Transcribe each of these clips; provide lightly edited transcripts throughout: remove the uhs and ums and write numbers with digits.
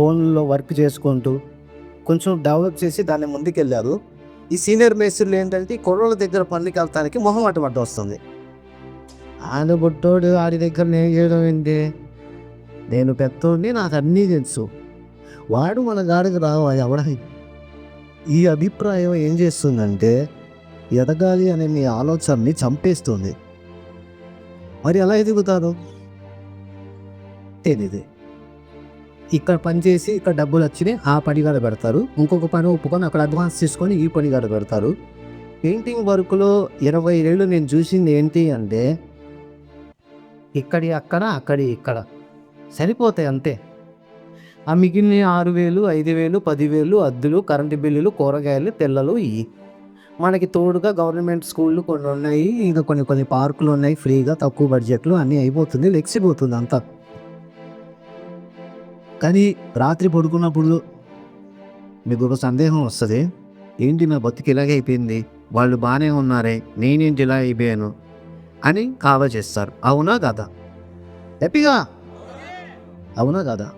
ఫోన్లో వర్క్ చేసుకుంటూ కొంచెం డెవలప్ చేసి దాన్ని ముందుకెళ్ళారు. ఈ సీనియర్ మేస్త్రులు ఏంటంటే ఈ కుర్రోళ్ళ దగ్గర పనులకి వెళ్తానికి మొహమాటం అడ్డం వస్తుంది. ఆయన బుడ్డోడు ఆడి దగ్గర నేను చేయడం ఏంటి, నేను పెద్దోడిని, నాకు అన్నీ తెలుసు, వాడు మన గాడికి రావాలి ఎవడని. ఈ అభిప్రాయం ఏం చేస్తుందంటే ఎదగాలి అనే మీ ఆలోచనని చంపేస్తుంది. మరి ఎలా ఎదుగుతారు తెలీదు. ఇక్కడ పని చేసి ఇక్కడ డబ్బులు వచ్చినాయి ఆ పని కాడ పెడతారు, ఇంకొక పని ఒప్పుకొని అక్కడ అడ్వాన్స్ తీసుకొని ఈ పని కాడ పెడతారు. పెయింటింగ్ వర్క్లో 20 ఏళ్ళు నేను చూసింది ఏంటి అంటే ఇక్కడి అక్కడ అక్కడి ఇక్కడ సరిపోతాయి అంతే. ఆ మిగిలిన 6,000 5,000 10,000 అద్దులు, కరెంటు బిల్లులు, కూరగాయలు, తెల్లలు ఇవి. మనకి తోడుగా గవర్నమెంట్ స్కూళ్ళు కొన్ని ఉన్నాయి, ఇంకా కొన్ని పార్కులు ఉన్నాయి ఫ్రీగా తక్కువ బడ్జెట్లు, అన్నీ అయిపోతుంది, లెక్సిపోతుంది అంతా. కానీ రాత్రి పడుకున్నప్పుడు మీకు ఒక సందేహం వస్తుంది, ఏంటి నా బతుకు ఇలాగే అయిపోయింది, వాళ్ళు బాగానే ఉన్నారే, నేనేంటి ఇలా అయిపోయాను అని ఆలోచిస్తారు. అవునా కదా? హ్యాపీగా అవునా కదా?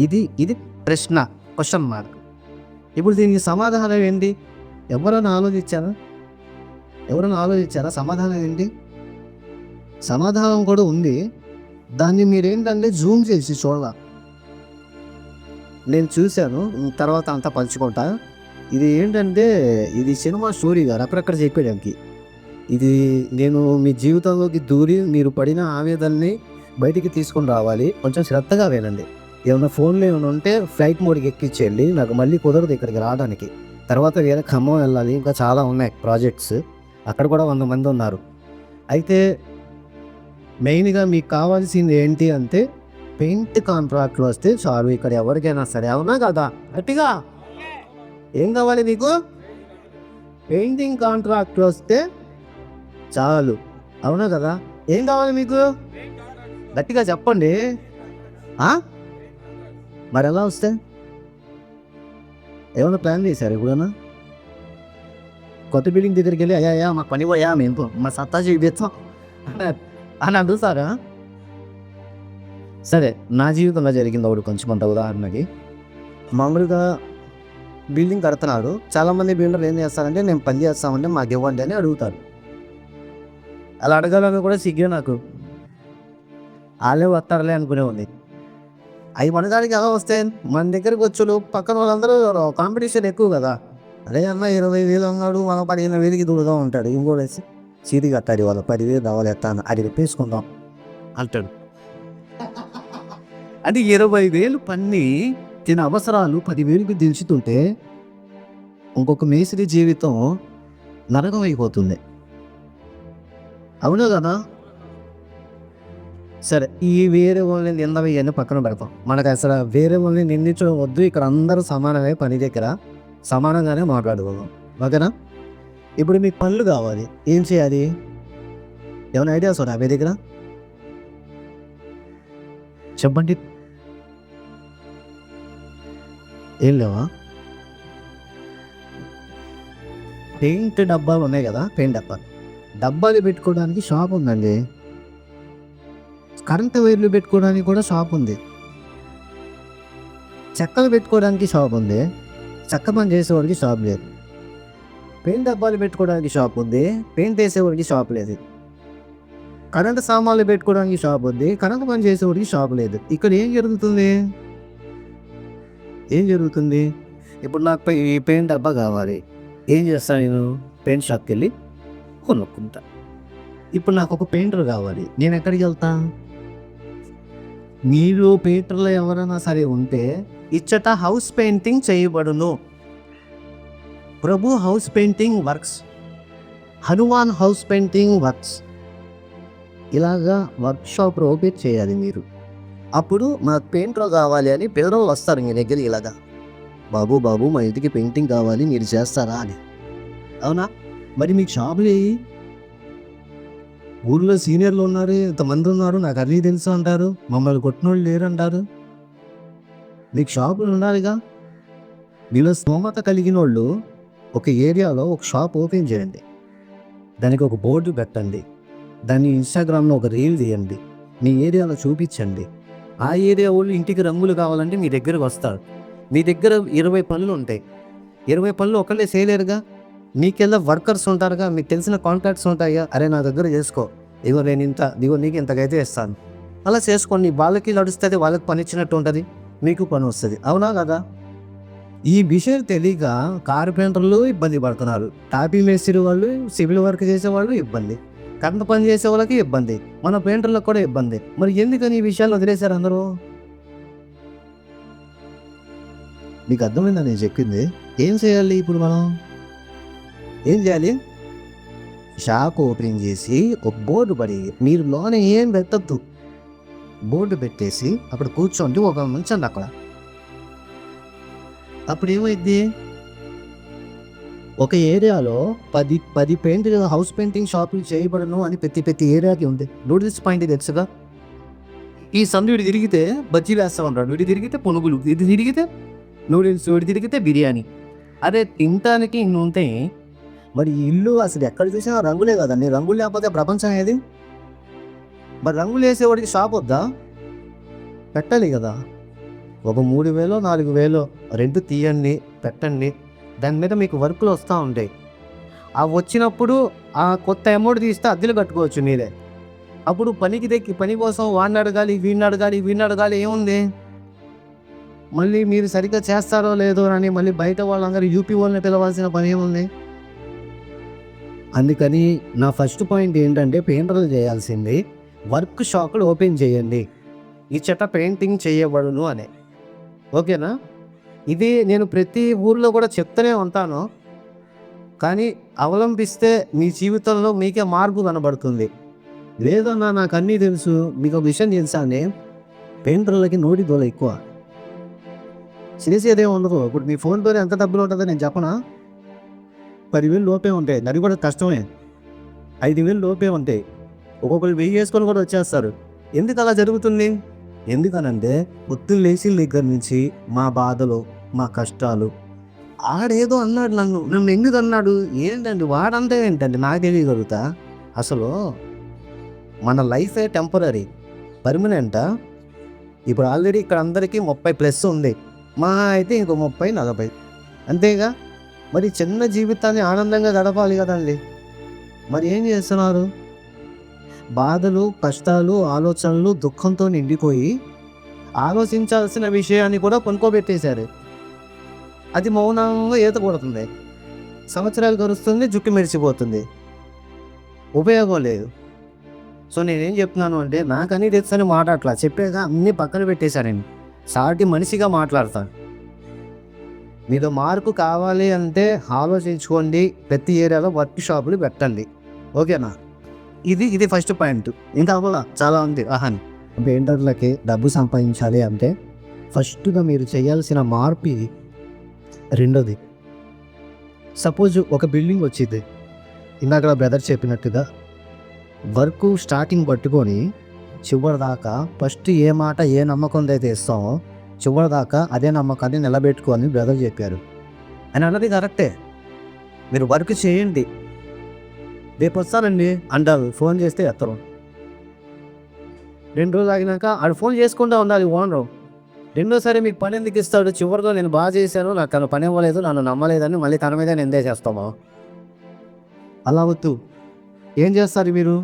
ఇది ప్రశ్న, క్వశ్చన్ మార్క్. ఇప్పుడు దీనికి సమాధానం ఏంటి? ఎవరైనా ఆలోచించారా సమాధానం ఏంటి? సమాధానం కూడా ఉంది, దాన్ని మీరేంటంటే జూమ్ చేసి చూడాలి. నేను చూశాను, తర్వాత అంతా పంచుకుంటా. ఇది ఏంటంటే ఇది సినిమా స్టోరీ గారు అక్కడక్కడ చెప్పేయడానికి. ఇది నేను మీ జీవితంలోకి దూరి మీరు పడిన ఆవేదనని బయటికి తీసుకొని రావాలి. కొంచెం శ్రద్ధగా వినండి. ఏమైనా ఫోన్లో ఏమైనా ఉంటే ఫ్లైట్ మోడ్కి ఎక్కించేయండి, నాకు మళ్ళీ కుదరదు ఇక్కడికి రావడానికి. తర్వాత వేరే ఖమ్మం వెళ్ళాలి, ఇంకా చాలా ఉన్నాయి ప్రాజెక్ట్స్, అక్కడ కూడా 100 మంది ఉన్నారు. అయితే మెయిన్గా మీకు కావాల్సింది ఏంటి అంటే పెయింట్ కాంట్రాక్ట్లు వస్తే చాలు ఇక్కడ ఎవరికైనా సరే. అవునా కదా? గట్టిగా ఏం కావాలి నీకు? పెయింటింగ్ కాంట్రాక్ట్లు వస్తే చాలు. అవునా కదా? ఏం కావాలి మీకు? గట్టిగా చెప్పండి. మరి ఎలా వస్తే? ఏమైనా ప్లాన్ చేశారు ఎప్పుడైనా? కొత్త బిల్డింగ్ దగ్గరికి వెళ్ళి అయ్యా మాకు పని పోయా, మేము మా సత్తా చూపిస్తాం అని అడుగుతారా? సరే, నా జీవితంలో జరిగింది ఒకటి కొంచెం అంత. ఉదాహరణకి మామూలుగా బిల్డింగ్ కడుతున్నాడు, చాలామంది బిల్డర్లు ఏం చేస్తారంటే నేను పని చేస్తామంటే మాకు ఇవ్వండి అని అడుగుతారు. అలా అడగాలని కూడా సిగ్గే నాకు, వాళ్ళే వస్తారులే అనుకునేవాడిని. అవి మనదానికి ఎలా వస్తాయి? మన దగ్గరికి వచ్చులు పక్కన వాళ్ళందరూ కాంపిటీషన్ ఎక్కువ కదా. అదే అన్న 20,000 అన్నాడు, మనం 15,000కి దూరుగా ఉంటాడు. ఇంకోటి సీటీ కట్టాడు, వాళ్ళు 10,000 రావాలి ఎత్తాను, అది రిప్పేసుకుందాం అంటాడు. అది 20,000 పన్ని తిన అవసరాలు 10,000కి దించుతుంటే ఇంకొక మేస్త్రి జీవితం నరకం అయిపోతుంది. అవునా కదా? సరే, ఈ వేరే వాళ్ళని నిందవేయని పక్కన పెడతాం. మనకు అసలు వేరే వాళ్ళని నిందించడం వద్దు. ఇక్కడ అందరూ సమానమే, పని దగ్గర సమానంగానే మాట్లాడుకుందాం, ఓకేనా? ఇప్పుడు మీకు పనులు కావాలి, ఏం చేయాలి? ఏమైనా ఐడియాస్ ఉన్నాయి మీ దగ్గర? చెప్పండి. ఏం లేవా? పెయింట్ డబ్బాలు ఉన్నాయి కదా, పెయింట్ డబ్బాలు పెట్టుకోవడానికి షాప్ ఉందండి. కరెంటు వైర్లు పెట్టుకోవడానికి కూడా షాప్ ఉంది. చెక్కలు పెట్టుకోవడానికి షాప్ ఉంది, చెక్క పని చేసేవాడికి షాప్ లేదు. పెయింట్ డబ్బాలు పెట్టుకోవడానికి షాప్ ఉంది, పెయింట్ వేసేవాడికి షాప్ లేదు. కరెంటు సామాన్లు పెట్టుకోవడానికి షాప్ ఉంది, కరెంటు పని చేసేవాడికి షాప్ లేదు. ఇక్కడ ఏం జరుగుతుంది? ఇప్పుడు నాకు ఈ పెయింట్ డబ్బా కావాలి, ఏం చేస్తాను నేను? పెయింట్ షాప్కి వెళ్ళి కొనుక్కుంటా. ఇప్పుడు నాకు ఒక పెయింటర్ కావాలి, నేను ఎక్కడికి వెళ్తా? మీరు పెయింటర్లో ఎవరైనా సరే ఉంటే ఇచ్చట హౌస్ పెయింటింగ్ చేయబడును, Prabhu house painting works, Hanuman house painting works, ఇలాగా వర్క్ షాప్ ఓపెన్ చేయాలి మీరు. అప్పుడు మాకు పెయింటర్ కావాలి అని పిల్లలు వస్తారు మీ దగ్గర. ఇలాగా బాబు మా ఇంటికి పెయింటింగ్ కావాలి, మీరు చేస్తారా అని. అవునా? మరి మీకు షాపులు ఊళ్ళో సీనియర్లు ఉన్నారు, ఇంతమంది ఉన్నారు, నాకు అన్నీ తెలుసు అంటారు, మమ్మల్ని కొట్టినోళ్ళు లేరు అంటారు. మీకు షాపులు ఉండాలిగా. మీలో స్తోమత కలిగిన వాళ్ళు ఒక ఏరియాలో ఒక షాప్ ఓపెన్ చేయండి, దానికి ఒక బోర్డు పెట్టండి, దాన్ని ఇన్స్టాగ్రామ్లో ఒక రీల్ తీయండి, మీ ఏరియాలో చూపించండి. ఆ ఏరియా వాళ్ళు ఇంటికి రంగులు కావాలంటే మీ దగ్గరకు వస్తారు. మీ దగ్గర 20 పనులు ఉంటాయి. 20 పనులు ఒకళ్ళే చేయలేరుగా. మీకెల్లా వర్కర్స్ ఉంటారుగా. మీకు తెలిసిన కాంటాక్ట్స్ ఉంటాయిగా. అరే నా దగ్గర చేసుకో, ఇగో నేను ఇంత, ఇగో నీకు ఇంతకైతే ఇస్తాను, అలా చేసుకోండి. వాళ్ళకి నడుస్తుంది, వాళ్ళకి పని ఇచ్చినట్టు ఉంటుంది, మీకు పని వస్తుంది. అవునా కదా? ఈ విషయం తెలియక కార్పెంటర్లు ఇబ్బంది పడుతున్నారు. టాపీ మేస్త్రి వాళ్ళు, సివిల్ వర్క్ చేసేవాళ్ళు ఇబ్బంది, కరెంట్ పని చేసే వాళ్ళకి ఇబ్బంది, మన పెయింటర్లకు కూడా ఇబ్బంది. మరి ఎందుకని ఈ విషయాలు వదిలేశారు అందరూ? మీకు అర్థమైందా నేను చెప్పింది? ఏం చేయాలి ఇప్పుడు మనం? ఏం చేయాలి? షాప్ ఓపెనింగ్ చేసి ఒక బోర్డు పడి, మీరు లోన ఏం పెట్టద్దు, బోర్డు పెట్టేసి అక్కడ కూర్చోండి, ఒక ఉంచండి అక్కడ. అప్పుడు ఏమైంది? ఒక ఏరియాలో 10 హౌస్ పెయింటింగ్ షాపులు చేయబడను అని ప్రతి ఏరియాకి ఉంది. నోటీస్ పాయింట్ తెలుసుగా. ఈ సందు ఇటు తిరిగితే బజ్జీలు వేస్తూ ఉంటాడు, ఇటు తిరిగితే పునుగులు, ఇటు తిరిగితే నూడిల్స్, ఇటు తిరిగితే బిర్యానీ. అరే తినటానికి ఇన్ని ఉంటాయి, మరి ఇల్లు అసలు ఎక్కడ చూసినా రంగులే కదండి. రంగులు లేకపోతే ప్రపంచం ఏది? మరి రంగులు వేసేవాడికి షాప్ వద్దా? పెట్టాలి కదా. ఒక 3,000 4,000 రెంట్ తీయండి, పెట్టండి. దాని మీద మీకు వర్కులు వస్తూ ఉంటాయి. ఆ వచ్చినప్పుడు ఆ కొత్త అమౌంట్ తీస్తే అద్దెలు కట్టుకోవచ్చు మీరే. అప్పుడు పని కోసం వాడిని అడగాలి, వీడిని అడగాలి ఏముంది? మళ్ళీ మీరు సరిగ్గా చేస్తారో లేదో అని మళ్ళీ బయట వాళ్ళందరూ యూపీ వాళ్ళని పిలవాల్సిన పని ఏముంది? అందుకని నా ఫస్ట్ పాయింట్ ఏంటంటే, పెయింటర్లు చేయాల్సింది వర్క్ షాపులు ఓపెన్ చేయండి, ఈ చెట్ట పెయింటింగ్ చేయబడును అనే. ఓకేనా? ఇది నేను ప్రతి ఊర్లో కూడా చెప్తూనే ఉంటాను. కానీ అవలంబిస్తే మీ జీవితంలో మీకే మార్పు కనబడుతుంది. లేదన్నా నాకు అన్నీ తెలుసు, మీకు ఒక విషయం తెలుసా అండి, పెయింటర్లకి నోటి దోల ఎక్కువ, చేసేదే ఉండదు. ఇప్పుడు మీ ఫోన్తోనే ఎంత డబ్బులు ఉంటుందో నేను చెప్పనా? 10,000 లోపే ఉంటాయి, అది కూడా కష్టమే. 5,000 లోపే ఉంటాయి. ఒక్కొక్కరు 1000 వేసుకొని కూడా వచ్చేస్తారు. ఎందుకు అలా జరుగుతుంది? ఎందుకనంటే పొద్దున్న లేచిన దగ్గర నుంచి మా బాధలు, మా కష్టాలు. ఆడేదో అన్నాడు, నన్ను ఎందుకు అన్నాడు ఏంటండి, వాడంటే ఏంటండి నాకు తెలియగలుగుతా. అసలు మన లైఫే టెంపరీ, పర్మనెంటా? ఇప్పుడు ఆల్రెడీ ఇక్కడ అందరికీ 30+ ఉంది, మా అయితే ఇంకో 30 40, అంతేగా. మరి చిన్న జీవితాన్ని ఆనందంగా గడపాలి కదండి. మరి ఏం చేస్తున్నారు? బాధలు, కష్టాలు, ఆలోచనలు, దుఃఖంతో నిండిపోయి ఆలోచించాల్సిన విషయాన్ని కూడా కొనుక్కోబెట్టేశారు. అది మౌనంగా ఈత కొడుతుంది, సంవత్సరాలు గడుస్తుంది, జుట్టు మెరిసిపోతుంది, ఉపయోగం లేదు. సో నేనేం చెప్తున్నాను అంటే, నాకన్నీ తెలుసని మాట్లాడట్లా, చెప్పాక అన్నీ పక్కన పెట్టేశానండి. సాటి మనిషిగా మాట్లాడతాను. మీలో మార్పు కావాలి అంటే ఆలోచించుకోండి, ప్రతి ఏరియాలో వర్క్ షాపులు పెట్టండి. ఓకేనా? ఇది ఫస్ట్ పాయింట్. ఇంకా అవ్వాల చాలా ఉంది. పెయింటర్లకి డబ్బు సంపాదించాలి అంటే ఫస్ట్గా మీరు చేయాల్సిన మార్పు ఇది. రెండోది, సపోజ్ ఒక బిల్డింగ్ వచ్చింది, ఇందాక బ్రదర్ చెప్పినట్టుగా వర్క్ స్టార్టింగ్ పట్టుకొని చివరి దాకా ఫస్ట్ ఏ మాట ఏ నమ్మకం అయితే ఇస్తామో చివరి దాకా అదే నమ్మకాన్ని నిలబెట్టుకోని బ్రదర్ చెప్పారు. అని అన్నది కరెక్టే. మీరు వర్క్ చేయండి, రేపు వస్తానండి అంటారు, ఫోన్ చేస్తే ఎత్తరు. 2 రోజులు ఆగినాక ఆడు ఫోన్ చేసుకుంటూ ఉండాలి ఓనరు. రెండోసారి మీకు పని ఎందుకు ఇస్తాడు? చివరిలో నేను బాగా చేశాను, నాకు తను పని ఇవ్వలేదు, నన్ను నమ్మలేదని మళ్ళీ తన మీద నిందే చేస్తామా? అలా వద్దు. ఏం చేస్తారు మీరు?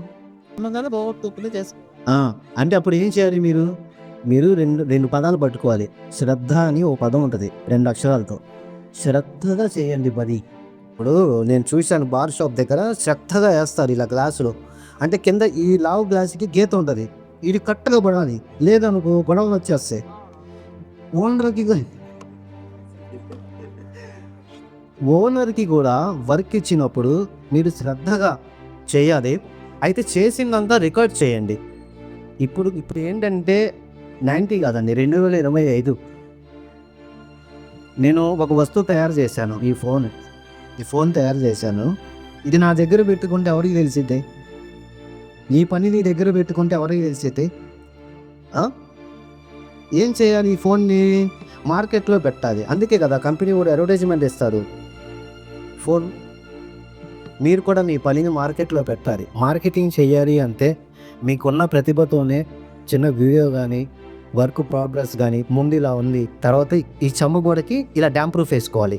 అంటే అప్పుడు ఏం చేయాలి మీరు? మీరు రెండు పదాలు పట్టుకోవాలి. శ్రద్ధ అని ఓ పదం ఉంటుంది 2 అక్షరాలతో. శ్రద్ధగా చేయండి పని. ఇప్పుడు నేను చూశాను బార్ షాప్ దగ్గర శ్రద్ధగా వేస్తారు ఇలా గ్లాసులు. అంటే కింద ఈ లావు గ్లాసుకి గీత ఉంటుంది, ఇది కరెక్ట్గా పడాలి, లేదనుకో గొడవలు వచ్చేస్తాయి. ఓనర్కి కూడా వర్క్ ఇచ్చినప్పుడు మీరు శ్రద్ధగా చేయాలి. అయితే చేసిందంతా రికార్డ్ చేయండి. ఇప్పుడు ఏంటంటే 90 కాదండి, 2025 నేను ఒక వస్తువు తయారు చేశాను. ఈ ఫోన్ తయారు చేశాను. ఇది నా దగ్గర పెట్టుకుంటే ఎవరికి తెలిసిద్ది? ఈ పని నీ దగ్గర పెట్టుకుంటే ఎవరికి తెలిసిద్ది? ఏం చేయాలి? ఈ ఫోన్ని మార్కెట్లో పెట్టాలి. అందుకే కదా కంపెనీ కూడా అడ్వర్టైజ్మెంట్ ఇస్తారు. ఫోన్ మీరు కూడా మీ పనిని మార్కెట్లో పెట్టాలి. మార్కెటింగ్ చేయాలి అంటే మీకున్న ప్రతిభతోనే చిన్న వీడియో కానీ వర్క్ ప్రోగ్రెస్ కానీ ముందు ఇలా ఉంది, తర్వాత ఈ చెమ్మ గోడకి ఇలా డ్యామ్ ప్రూఫ్ వేసుకోవాలి,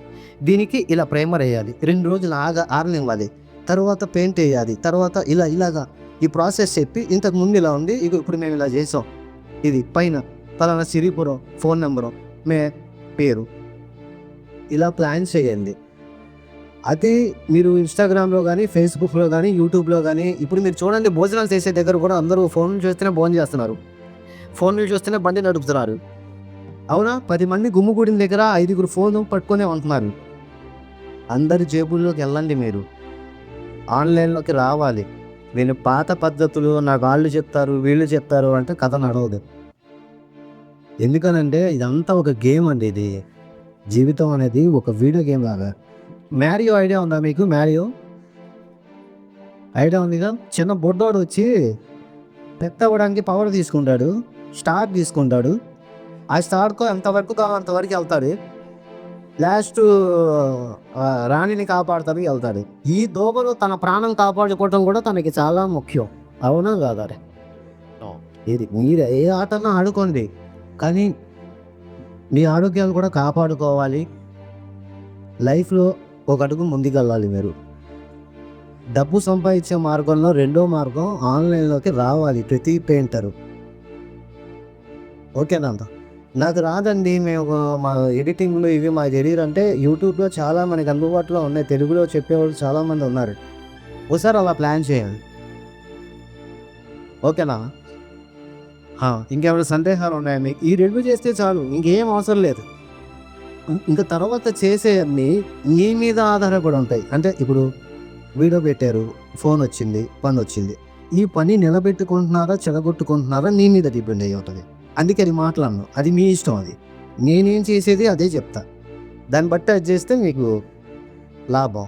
దీనికి ఇలా ప్రైమర్ వేయాలి, 2 రోజులు ఆరనివ్వాలి, తర్వాత పెయింట్ వేయాలి, తర్వాత ఇలాగా ఈ ప్రాసెస్ చెప్పి ఇంతకు ముందు ఇలా ఉంది, ఇప్పుడు మేము ఇలా చేసాం, ఇది పైన పలానా సిరిపురం ఫోన్ నెంబరు పేరు ఇలా ప్లాన్ చేయండి. అదే మీరు ఇన్స్టాగ్రామ్లో కానీ ఫేస్బుక్లో కానీ యూట్యూబ్లో కానీ ఇప్పుడు మీరు చూడండి, భోజనాలు చేసే దగ్గర కూడా అందరూ ఫోన్లు చూస్తేనే భోజనం చేస్తున్నారు, ఫోన్లు చూస్తేనే బండి నడుపుతున్నారు. అవునా? 10 మంది గుమ్ముగూడిన దగ్గర 5 ఫోన్ పట్టుకునే ఉంటున్నారు. అందరి జేబుల్లోకి వెళ్ళండి, మీరు ఆన్లైన్లోకి రావాలి. నేను పాత పద్ధతులు నాకు వాళ్ళు చెప్తారు వీళ్ళు చెప్తారు అంటే కథ నడవదు. ఎందుకనంటే ఇదంతా ఒక గేమ్ అండి. ఇది జీవితం అనేది ఒక వీడియో గేమ్ లాగా. మ్యారియో ఐడియా ఉందా మీకు? మ్యారియో ఐడియా ఉందిగా? చిన్న బొడ్డోడు వచ్చి పెద్ద అవ్వడానికి పవర్ తీసుకుంటాడు, స్టార్ తీసుకుంటాడు, ఆ స్టార్కో ఎంతవరకు కావాలో అంతవరకు వెళ్తాడు, లాస్ట్ రాణిని కాపాడుతాడు వెళ్తాడు. ఈ దోమలు తన ప్రాణం కాపాడుకోవడం కూడా తనకి చాలా ముఖ్యం. అవునా కాదా? ఇది మీరు ఏ ఆటన్నా ఆడుకోండి, కానీ మీ ఆరోగ్యాలు కూడా కాపాడుకోవాలి. లైఫ్లో ఒక అడుగు ముందుకెళ్ళాలి. మీరు డబ్బు సంపాదించే మార్గంలో రెండో మార్గం ఆన్లైన్లోకి రావాలి ప్రతి పెయింటరు. ఓకేనా? నాకు రాదండి, మేము మా ఎడిటింగ్లు ఇవి మా కెరీర్ అంటే యూట్యూబ్లో చాలా మనకి అందుబాటులో ఉన్నాయి, తెలుగులో చెప్పేవాళ్ళు చాలామంది ఉన్నారు. ఒకసారి అలా ప్లాన్ చేయాలి. ఓకేనా? ఇంకేమైనా సందేహాలు ఉన్నాయా మీకు? ఈ 2 చేస్తే చాలు, ఇంకేం అవసరం లేదు. ఇంకా తర్వాత చేసేవన్నీ మీ మీద ఆధారపడి ఉంటాయి. అంటే ఇప్పుడు వీడియో పెట్టారు, ఫోన్ వచ్చింది, పని వచ్చింది, ఈ పని నిలబెట్టుకుంటున్నారా చెడగొట్టుకుంటున్నారా మీ మీద డిపెండ్ అయ్యి ఉంటుంది. అందుకే అది మాట్లాడను, అది మీ ఇష్టం. అది నేనేం చేసేది అదే చెప్తా, దాన్ని బట్టి అది చేస్తే మీకు లాభం.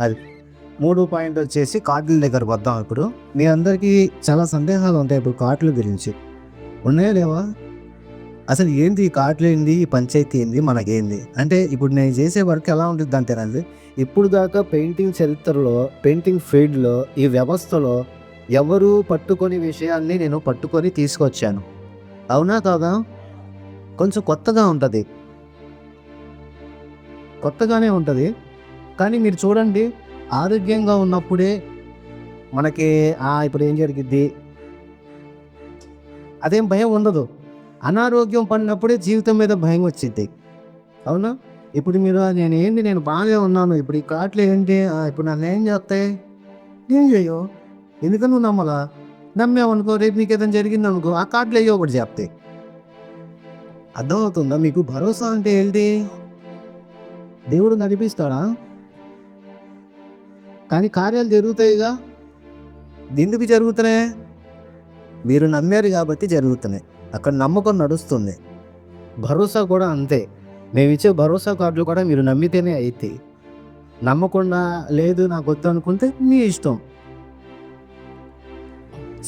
అది 3 పాయింట్ వచ్చేసి కార్డుల దగ్గరకు వద్దాం. ఇప్పుడు మీ అందరికీ చాలా సందేహాలు ఉంటాయి ఇప్పుడు కార్డుల గురించి. ఉన్నాయా లేవా? అసలు ఏంది ఈ కార్డులు, ఏంది ఈ పంచాయతీ, ఏంది మనకేంది అంటే ఇప్పుడు నేను చేసే వర్క్ ఎలా ఉంటుంది అంతేనండి. ఇప్పుడు దాకా పెయింటింగ్ చరిత్రలో, పెయింటింగ్ ఫీల్డ్లో, ఈ వ్యవస్థలో ఎవరు పట్టుకొని విషయాన్ని నేను పట్టుకొని తీసుకొచ్చాను. అవునా కాదా? కొంచెం కొత్తగా ఉంటుంది, కొత్తగానే ఉంటుంది. కానీ మీరు చూడండి, ఆరోగ్యంగా ఉన్నప్పుడే మనకి ఇప్పుడు ఏం జరిగిద్ది అదేం భయం ఉండదు. అనారోగ్యం పడినప్పుడే జీవితం మీద భయం వచ్చింది. అవునా? ఇప్పుడు మీరు నేను బాగానే ఉన్నాను, ఇప్పుడు ఈ కార్డులు ఏంటి, ఇప్పుడు నన్ను ఏం చేస్తాయి? ఏం చెయ్యో. ఎందుకని నువ్వు నమ్మలా? నమ్మేవనుకో, రేపు నీకు ఏదైనా జరిగింది అనుకో, ఆ కార్డులు అయ్యో ఒకటి చెప్తాయి. అర్థమవుతుందా మీకు? భరోసా అంటే ఏంటి? దేవుడు నడిపిస్తాడా? కానీ కార్యాలు జరుగుతాయిగా. ఎందుకు జరుగుతున్నాయి? మీరు నమ్మారు కాబట్టి జరుగుతున్నాయి. అక్కడ నమ్మకం నడుస్తుంది. భరోసా కూడా అంతే. మేము ఇచ్చే భరోసా కార్డులు కూడా మీరు నమ్మితేనే అయితే, నమ్మకుండా లేదు నాకు వద్దు అనుకుంటే మీ ఇష్టం.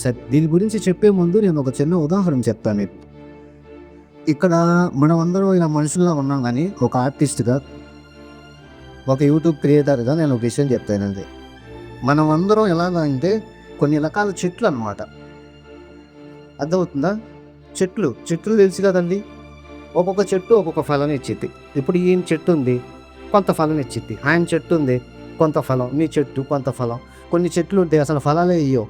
సరే, దీని గురించి చెప్పే ముందు నేను ఒక చిన్న ఉదాహరణ చెప్తాను. ఇక్కడ మనం అందరం ఇలా మనుషుల్లో ఉన్నాం, కానీ ఒక ఆర్టిస్ట్గా, ఒక యూట్యూబ్ క్రియేటర్గా నేను ఒక విషయం చెప్తానండి. మనం అందరం ఎలాగంటే కొన్ని రకాల చెట్లు అన్నమాట. అర్థమవుతుందా? చెట్లు తెలుసు కదండి. ఒక్కొక్క చెట్టు ఒక్కొక్క ఫలం ఇచ్చిద్ది. ఇప్పుడు ఈయన చెట్టు ఉంది, కొంత ఫలం ఇచ్చిద్ది. ఆయన చెట్టు ఉంది, కొంత ఫలం. మీ చెట్టు కొంత ఫలం. కొన్ని చెట్లు ఉంటాయి అసలు ఫలాలే ఇయ్యో.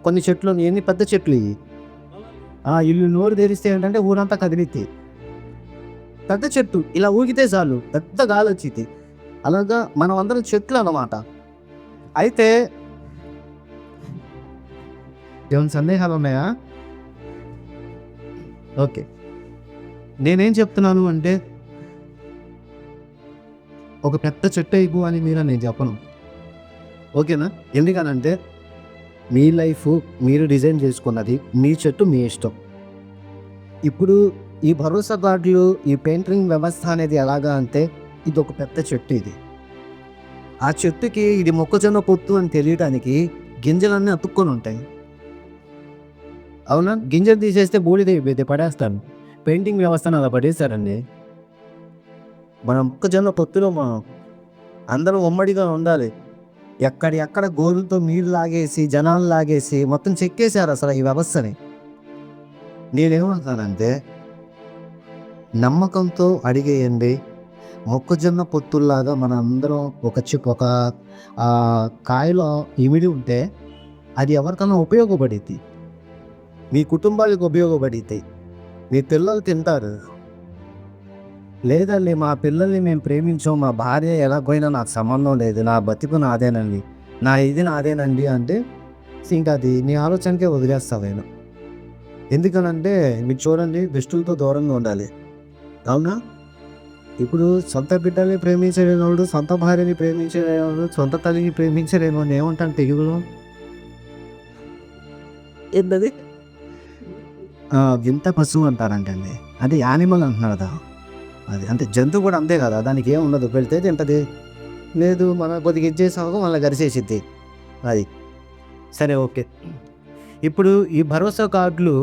కొన్ని చెట్లు ఎన్ని పెద్ద చెట్లు ఇవి, ఇల్లు నోరు తెరిస్తే ఏంటంటే ఊరంతా కదిలిద్ది. పెద్ద చెట్టు ఇలా ఊగితే చాలు పెద్ద గాలి వచ్చింది. అలాగా మనం అందరం చెట్లు అన్నమాట. అయితే ఏమైనా సందేహాలు ఉన్నాయా? ఓకే, నేనేం చెప్తున్నాను అంటే ఒక పెద్ద చెట్టు అయిపో అని నేను చెప్పను. ఓకేనా? ఎందుకనంటే మీ లైఫ్ మీరు డిజైన్ చేసుకున్నది, మీ చెట్టు మీ ఇష్టం. ఇప్పుడు ఈ భరోసా కార్డులు, ఈ పెయింటింగ్ వ్యవస్థ అనేది ఎలాగా అంటే ఇది ఒక పెద్ద చెట్టు. ఇది ఆ చెట్టుకి ఇది మొక్కజొన్న పొత్తు అని తెలియడానికి గింజలన్నీ అతుక్కొని ఉంటాయి. అవునా? గింజలు తీసేస్తే బూడిద పడేస్తాను. పెయింటింగ్ వ్యవస్థను అలా పడేస్తారండి. మన మొక్కజొన్న పొత్తులో మనం అందరం ఉమ్మడిగా ఉండాలి. ఎక్కడ గోరులతో నీళ్ళు లాగేసి, జనాలు లాగేసి మొత్తం చెక్కేశారు అసలు ఈ వ్యవస్థని. నేనేమంటానంటే నమ్మకంతో అడిగేయండి. మొక్కజొన్న పొత్తుల్లాగా మన అందరం ఒక కాయలో ఇమిడి ఉంటే అది ఎవరికన్నా ఉపయోగపడిద్ది. మీ కుటుంబాలకు ఉపయోగపడిద్ది. మీ పిల్లలు తింటారు. లేదండి మా పిల్లల్ని మేము ప్రేమించాం, మా భార్య ఎలా పోయినా నాకు సంబంధం లేదు, నా బతుకు నాదేనండి, నా ఇది నాదేనండి అంటే ఇంకా అది నీ ఆలోచనకే వదిలేస్తాను నేను. ఎందుకనంటే మీరు చూడండి, దుష్టులతో దూరంగా ఉండాలి. అవునా? ఇప్పుడు సొంత బిడ్డల్ని ప్రేమించలేనోడు, సొంత భార్యని ప్రేమించలేనోడు, సొంత తల్లిని ప్రేమించలేనోడు ఏమంటాను తెలుగులో? ఏంటది? వింత పశువు అంటారంటండి. అది యానిమల్ అంటున్నారు కదా. అది అంటే జంతువు కూడా అంతే కదా, దానికి ఏం ఉండదు, పెడితే తింటది. లేదు మన కొద్దిగా ఇచ్చేసాము మళ్ళీ గరిసేసిద్ది. అది సరే ఓకే. ఇప్పుడు ఈ భరోసా కార్డులు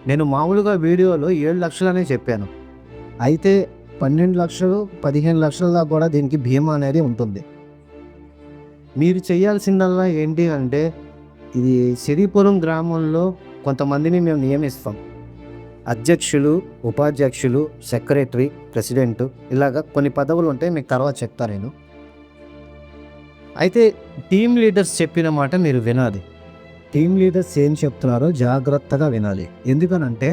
నేను మామూలుగా వీడియోలో 7 లక్షలనే చెప్పాను. అయితే 12 లక్షలు 15 లక్షల దాకా కూడా దీనికి బీమా అనేది ఉంటుంది. మీరు చేయాల్సిందల్లా ఏంటి అంటే, ఇది సిరిపురం గ్రామంలో కొంతమందిని మేము నియమిస్తాం. అధ్యక్షులు, ఉపాధ్యక్షులు, సెక్రటరీ, ప్రెసిడెంట్, ఇలాగ కొన్ని పదవులు ఉంటాయి, మీకు తర్వాత చెప్తా నేను. అయితే టీమ్ లీడర్స్ చెప్పిన మాట మీరు వినాలి. టీమ్ లీడర్స్ ఏం చెప్తున్నారో జాగ్రత్తగా వినాలి. ఎందుకనంటే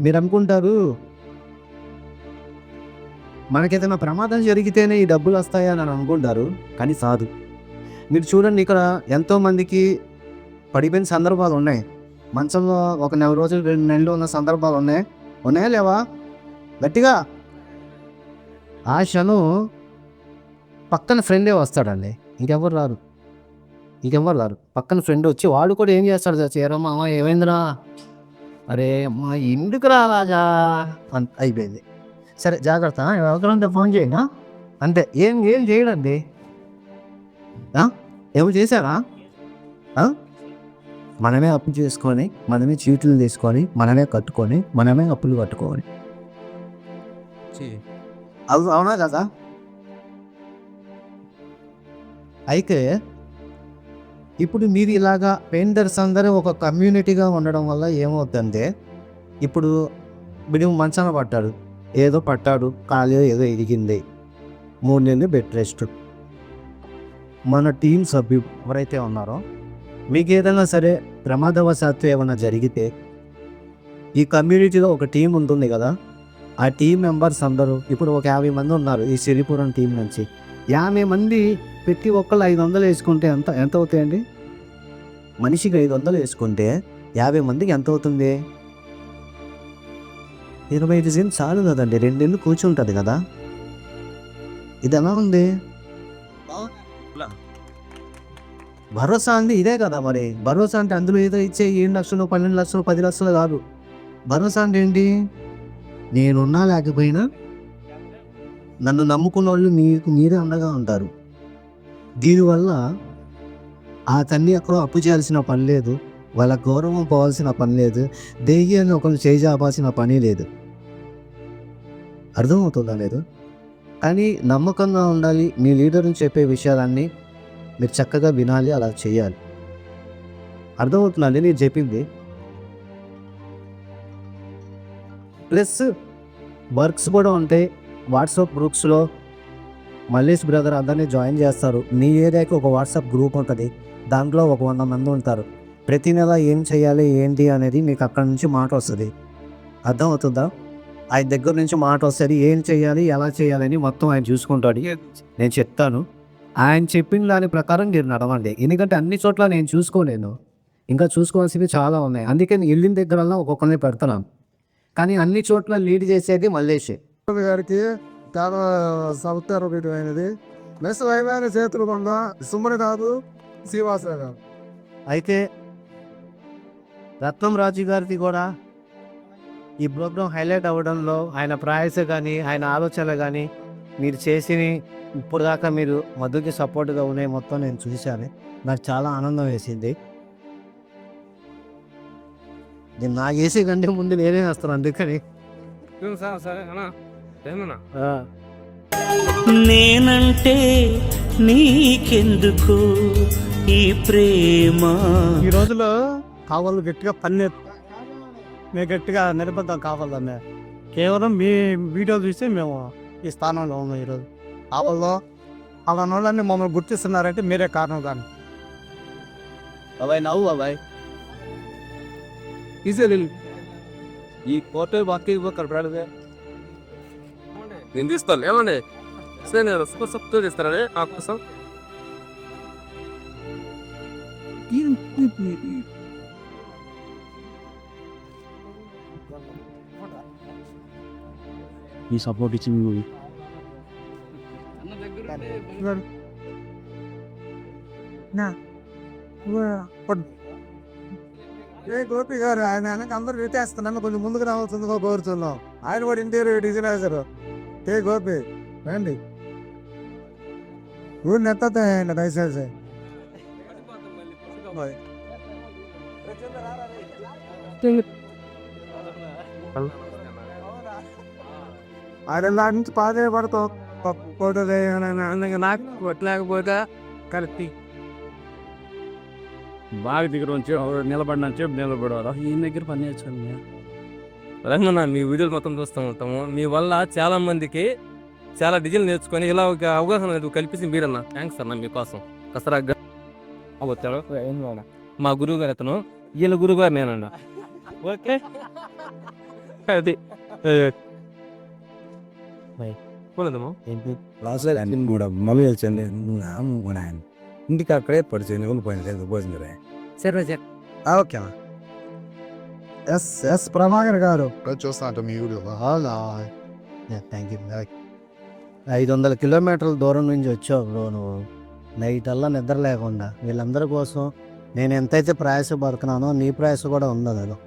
మీరు అనుకుంటారు మనకేదైనా ప్రమాదం జరిగితేనే ఈ డబ్బులు వస్తాయని అనుకుంటారు, కానీ కాదు. మీరు చూడండి, ఇక్కడ ఎంతోమందికి పడిపోయిన సందర్భాలు ఉన్నాయి. మంచంలో ఒక 4 రోజులు 2 నెలలు ఉన్న సందర్భాలు ఉన్నాయా లేవా? గట్టిగా. ఆ క్షణం పక్కన ఫ్రెండే వస్తాడండి, ఇంకెవ్వరు రారు. పక్కన ఫ్రెండ్ వచ్చి వాడు కూడా ఏం చేస్తాడు, చేరమ్మా ఏమైందిరా, అరే అమ్మా ఎందుకు రాజా అయిపోయింది. సరే జాగ్రత్త, ఎవరికంటే ఫోన్ చేయండి అంతే. ఏం చేయడండి. ఏమో చేశారా? మనమే అప్పు చేసుకొని, మనమే చీట్లు తీసుకొని, మనమే కట్టుకొని, మనమే అప్పులు కట్టుకోవాలి. అవునా కదా? అయితే ఇప్పుడు మీరు ఇలాగా పెయింటర్స్ అందరూ ఒక కమ్యూనిటీగా ఉండడం వల్ల ఏమవుతుందంటే, ఇప్పుడు వీడు మంచాన పట్టాడు, కాలు ఏదో ఇరిగింది, 3 నెలలు బెడ్ రెస్ట్. మన టీం సభ్యులు ఎవరైతే ఉన్నారో, మీకు ఏదైనా సరే ప్రమాదవశాత్తు ఏమైనా జరిగితే, ఈ కమ్యూనిటీలో ఒక టీం ఉంటుంది కదా, ఆ టీం మెంబర్స్ అందరూ ఇప్పుడు ఒక 50 మంది ఉన్నారు ఈ సిరిపురం టీం నుంచి. 50 మంది ప్రతి ఒక్కళ్ళు 500 వేసుకుంటే ఎంత అవుతాయండి? మనిషికి 500 వేసుకుంటే 50 మందికి ఎంత అవుతుంది? 25 సెంట్ చాలు కదండి, 2 నెలలు కూర్చుంటుంది కదా. ఇది ఎలా ఉంది? భరోసా అంటే ఇదే కదా. మరి భరోసా అంటే అందులో ఏదో ఇచ్చే 7 లక్షలు 12 లక్షలు 10 లక్షలు కాదు. భరోసా అంటే ఏంటి? నేనున్నా లేకపోయినా నన్ను నమ్ముకున్న వాళ్ళు మీరే అండగా ఉంటారు. దీనివల్ల ఆ తల్లి ఎక్కడో అప్పు చేయాల్సిన పని లేదు, వాళ్ళ గౌరవం పోవాల్సిన పని లేదు, దెయ్యాన్ని ఒకరు చేజాపాల్సిన పని లేదు. అర్థమవుతుందా లేదు? కానీ నమ్మకంగా ఉండాలి. మీ లీడర్ని చెప్పే విషయాలన్నీ మీరు చక్కగా వినాలి, అలా చేయాలి. అర్థమవుతుందండి నేను చెప్పింది? ప్లస్ వర్క్స్ కూడా ఉంటాయి. వాట్సాప్ గ్రూప్స్లో మల్లేష్ బ్రదర్ అందరినీ జాయిన్ చేస్తారు. మీ ఏరియాకి ఒక వాట్సాప్ గ్రూప్ ఉంటుంది, దాంట్లో ఒక 100 మంది ఉంటారు. ప్రతి నెల ఏం చేయాలి ఏంటి అనేది మీకు అక్కడి నుంచి మాట వస్తుంది. అర్థమవుతుందా? ఆయన దగ్గర నుంచి మాట వస్తుంది, ఏం చేయాలి ఎలా చేయాలని మొత్తం ఆయన చూసుకుంటాడు. నేను చెప్తాను, ఆయన చెప్పిన దాని ప్రకారం మీరు నడవండి. ఎందుకంటే అన్ని చోట్ల నేను చూసుకోలేను, ఇంకా చూసుకోవాల్సినవి చాలా ఉన్నాయి. అందుకే వెళ్ళిన దగ్గరల్లా ఒక్కొక్కరిని పెడుతున్నాను. కానీ అన్ని చోట్ల లీడ్ చేసేది మల్లేషే గారికి చాలా సౌకర్యమైనది. ప్లస్ వైవారి చేతులు కొండ సుమ్మని కాదు శ్రీవాసరావు గారు. అయితే రత్నం రాజు గారిది కూడా ఈ ప్రోగ్రాం హైలైట్ అవ్వడంలో ఆయన ప్రయాస కానీ ఆయన ఆలోచనలు కానీ మీరు చేసి ఇప్పుడు దాకా మీరు మధుకి సపోర్ట్గా ఉన్నాయి మొత్తం నేను చూశాను. నాకు చాలా ఆనందం వేసింది. నేను నాకు వేసే కంటే ముందు నేనే వేస్తాను, అందుకని నేనంటే నీకెందుకు ఈ ప్రేమ. ఈ రోజులో కావాలి గట్టిగా మేము గట్టిగా నిలబద్దాం కావాలనే కేవలం మీ వీడియో చూసి మేము ఈ స్థానంలో ఉన్నాం ఈరోజు. కావాలో అలా వాళ్ళని మమ్మల్ని గుర్తిస్తున్నారంటే మీరే కారణం కానీ అబ్బాయి నవ్వు అబ్బాయి ఈజీ ఈ కోర్టు బాకీ కలపరాదే నేను తీస్తాను ఏమండి సరే నేను సబ్తో తీస్తారా నా కోసం ఈ సపోర్ట్ ఇచ్చింది గోపి గారు ఆయన వెనక అందరూ రిటేస్తున్నాను కొంచెం ముందుకు రావాల్సిందిగా కోరుతున్నాం. ఆయన కూడా ఇంటీరియర్ డిజైనర్ గోపి రండి ఊరిని ఎత్తాయండి దయచేసి. ఆయన దాని నుంచి పాదే పడతాం ఫోటో నాకు కొట్టలేకపోతే కరెక్ట్ బాగా దగ్గర ఉంచి నిలబడినా చెప్పి నిలబడవాలా ఈ దగ్గర పని చేయొచ్చు రంగన్న మీ వీడియోలు మొత్తం చూస్తూ ఉంటాము. మీ వల్ల చాలా మందికి చాలా డిజైన్లు నేర్చుకొని ఇలా ఒక అవగాహన కల్పించి మీరన్నా థ్యాంక్స్ అన్న మీకోసం కసరాగా వచ్చాడు మా గురువు గారు అతను వీళ్ళ గురువు గారు నేనన్నా ఓకే అది పోలేదమ్మా లాస్ట్ కూడా మమ్మీ వచ్చింది ఇంటికి అక్కడే పడిచింది వెళ్ళిపోయింది భోజనం సరే ఓకే ఎస్ ప్రభాకర్ గారు చూస్తా మీ వీడియో థ్యాంక్ యూ. 500 కిలోమీటర్ల దూరం నుంచి వచ్చావు బ్రో నువ్వు. నైట్ అల్లా నిద్ర లేకుండా వీళ్ళందరి కోసం నేను ఎంతైతే ప్రయాసపడుతున్నానో నీ ప్రయాస కూడా ఉంది అందులో.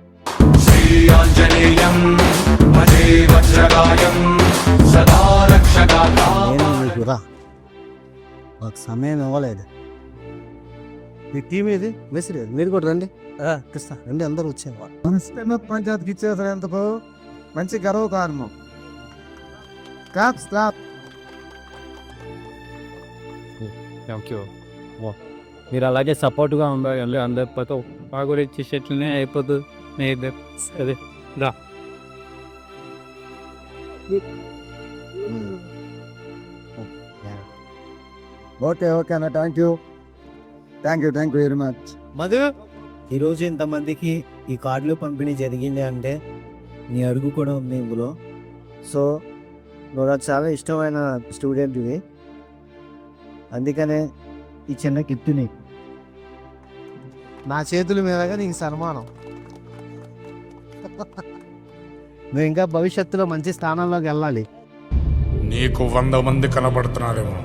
నేను నీకు రా ఒక సమయం ఇవ్వలేదు. ఈ టీం ఇది మెసేజ్ మీరు కూడా రండి కృష్ణ రండి అందరూ వచ్చేవారు. పంచాయతీకి ఇచ్చేసేందుకు మంచి గర్వ కారణం. Clap clap. థ్యాంక్ యూ మీరు అలాగే సపోర్ట్గా ఉండాలి అందరితో మా గురించి చెట్లనే అయిపోతుంది సరే రా ఓకే అన్న thank you very much. Madhu ఈరోజు ఇంతమందికి ఈ కార్డులు పంపిణీ జరిగింది అంటే నీ అడుగు కూడా ఉంది ఇందులో. సో నువ్వు నాకు చాలా ఇష్టమైన స్టూడెంట్ ఇవి, అందుకనే ఈ చిన్న గిఫ్ట్ నీకు నా చేతుల మీదుగా నీకు సన్మానం. నువ్వు ఇంకా భవిష్యత్తులో మంచి స్థానంలోకి వెళ్ళాలి. నీకు 100 మంది కనబడుతున్నారేమో,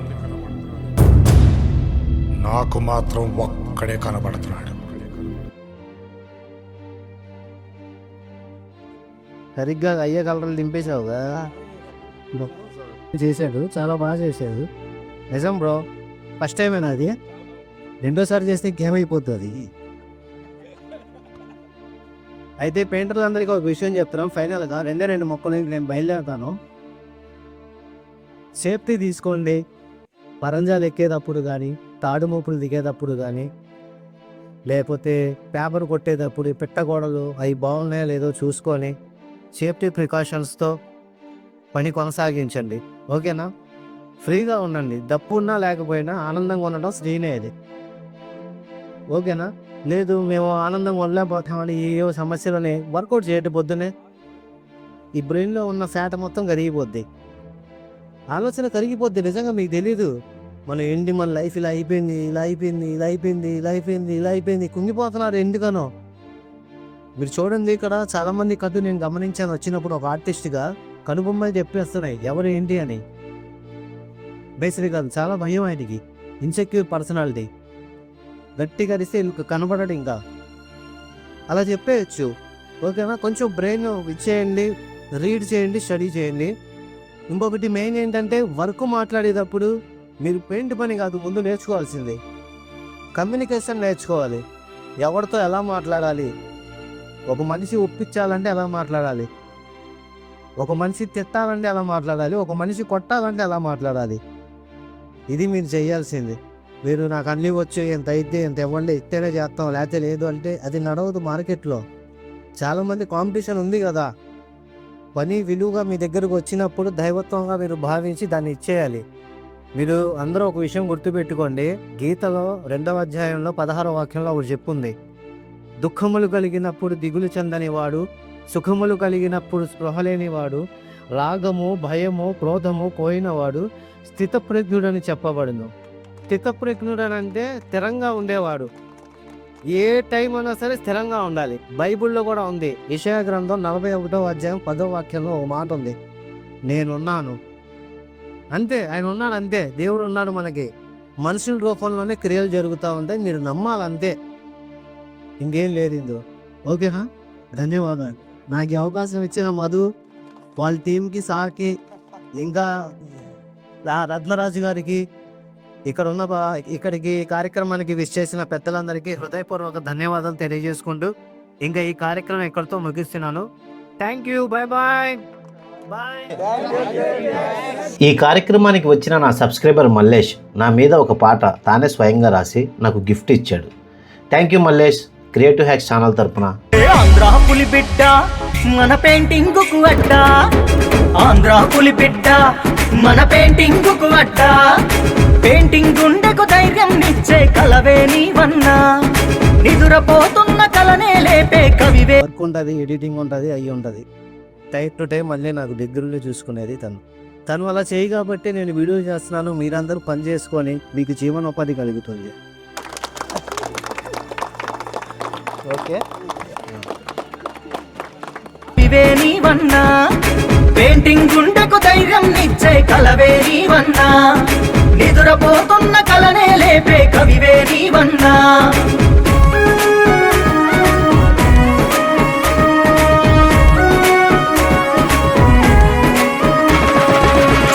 నాకు మాత్రం ఒక్కడే కనబడుతున్నాడు. సరిగ్గా అయ్యే కలర్లు దింపేశావు కదా. చేశాడు, చాలా బాగా చేశాడు. నిజం బ్రో, ఫస్ట్ టైమేనా అది? రెండోసారి చేస్తే గేమ్ అయిపోతుంది. అయితే పెయింటర్లు అందరికీ ఒక విషయం చెప్తున్నాం. ఫైనల్గా 2 మొక్కలు నేను బయలుదేరుతాను. సేఫ్టీ తీసుకోండి. పరంజాలు ఎక్కేటప్పుడు కానీ, తాడు మోపులు దిగేటప్పుడు కానీ, లేకపోతే పేపర్ కొట్టేటప్పుడు పెట్టగోడలు అవి బాగున్నాయో లేదో చూసుకొని సేఫ్టీ ప్రికాషన్స్తో పని కొనసాగించండి. ఓకేనా? ఫ్రీగా ఉండండి. డప్పు ఉన్నా లేకపోయినా ఆనందంగా ఉండడం శ్రీనేది. ఓకేనా? లేదు మేము ఆనందంగా ఉండలేకపోతామని ఏ సమస్యలని వర్కౌట్ చేయడం పొద్దునే ఈ బ్రెయిన్లో ఉన్న ఫ్యాట్ మొత్తం కరిగిపోద్ది, ఆలోచన కరిగిపోద్ది. నిజంగా మీకు తెలీదు మన ఏంటి, మన లైఫ్ ఇలా అయిపోయింది, ఇలా అయిపోయింది, ఇలా అయిపోయింది, ఇలా అయిపోయింది, ఇలా అయిపోయింది, కుంగిపోతున్నారు. ఎందుకనో మీరు చూడండి, ఇక్కడ చాలామంది కథ నేను గమనించాను. వచ్చినప్పుడు ఒక ఆర్టిస్ట్గా కనుబొమ్మలు చెప్పేస్తున్నాయి ఎవరు ఏంటి అని. బేసిక్ కాదు, చాలా భయం ఆయనకి, ఇన్సెక్యూర్ పర్సనాలిటీ. గట్టి కరిస్తే కనబడడు. ఇంకా అలా చెప్పేయచ్చు. ఓకేనా? కొంచెం బ్రెయిన్ ఇచ్చేయండి, రీడ్ చేయండి, స్టడీ చేయండి. ఇంకొకటి మెయిన్ ఏంటంటే వర్క్ మాట్లాడేటప్పుడు మీరు పెయింట్ పని కాదు ముందు నేర్చుకోవాల్సింది కమ్యూనికేషన్ నేర్చుకోవాలి. ఎవరితో ఎలా మాట్లాడాలి, ఒక మనిషి ఒప్పించాలంటే ఎలా మాట్లాడాలి, ఒక మనిషి తిట్టాలంటే ఎలా మాట్లాడాలి, ఒక మనిషి కొట్టాలంటే ఎలా మాట్లాడాలి. ఇది మీరు చేయాల్సింది. మీరు నాకు అన్నీ వచ్చు, ఎంత అయితే ఎంత ఇవ్వండి, ఇస్తేనే చేస్తాం, లేకపోతే లేదు అంటే అది నడవదు మార్కెట్లో. చాలామంది కాంపిటీషన్ ఉంది కదా. పని విలువగా మీ దగ్గరకు వచ్చినప్పుడు దైవత్వంగా మీరు భావించి దాన్ని ఇచ్చేయాలి. మీరు అందరూ ఒక విషయం గుర్తుపెట్టుకోండి. గీతలో 2వ అధ్యాయంలో 16వ వాక్యంలో ఒకటి చెప్పుంది, దుఃఖములు కలిగినప్పుడు దిగులు చెందని వాడు, సుఖములు కలిగినప్పుడు స్పృహ లేనివాడు, రాగము భయము క్రోధము పోయినవాడు స్థితప్రజ్ఞుడని చెప్పబడును. స్థితప్రజ్ఞుడనంటే స్థిరంగా ఉండేవాడు. ఏ టైం అయినా సరే స్థిరంగా ఉండాలి. బైబిల్లో కూడా ఉంది. యెషయా గ్రంథం 41వ అధ్యాయం 10వ వాక్యంలో ఒక మాట ఉంది, నేనున్నాను. అంతే, ఆయన ఉన్నాడు, అంతే. దేవుడు ఉన్నాడు. మనకి మనుషుల రూపంలోనే క్రియలు జరుగుతూ ఉంటాయి. మీరు నమ్మాలంతే, ఇంకేం లేదు ఇందు. ఓకేనా? ధన్యవాదాలు. నాకు ఈ అవకాశం ఇచ్చిన మధు, వాళ్ళ టీంకి, సార్కి, ఇంకా రత్నరాజు గారికి, ఇక్కడికి కార్యక్రమానికి విష్ చేసిన పెద్దలందరికీ హృదయపూర్వక ధన్యవాదాలు తెలియజేసుకుంటూ ఇంకా ఈ కార్యక్రమం ఇక్కడితో ముగిస్తున్నాను. Thank you. Bye bye. ఈ కార్యక్రమానికి వచ్చిన నా సబ్స్క్రైబర్ మల్లేష్ నా మీద ఒక పాట తానే స్వయంగా రాసి నాకు గిఫ్ట్ ఇచ్చాడు. Thank you Mallesh, creative hacks channel తరపున. ఆంధ్ర పులి బిడ్డ మన పెయింటింగ్ కు అడ్డ, ఆంధ్ర పులి బిడ్డ మన పెయింటింగ్ కు అడ్డ, పెయింటింగ్ గుండెకు ధైర్యం నిచ్చే కలవే నీవన్నా, నిదురపోతున్న కలనే లేపే కవివే. వర్క్ ఉంటుంది, ఎడిటింగ్ ఉంటుంది, అయ్యి ఉంటుంది. టైం టు టైం మళ్ళీ నాకు దగ్గరలో చూసుకునేది తను అలా చేయి కాబట్టి నేను వీడియో చేస్తున్నాను. మీరందరూ పని చేసుకొని మీకు జీవనోపాధి కలుగుతుంది. ఓకే, కవివే నీవన్నా, పెయింటింగ్ గుండెకు ధైర్యం నిచ్చే కలవే నీవన్నా, నిదురపోతున్న కలనే లేపే కవివే నీవన్నా.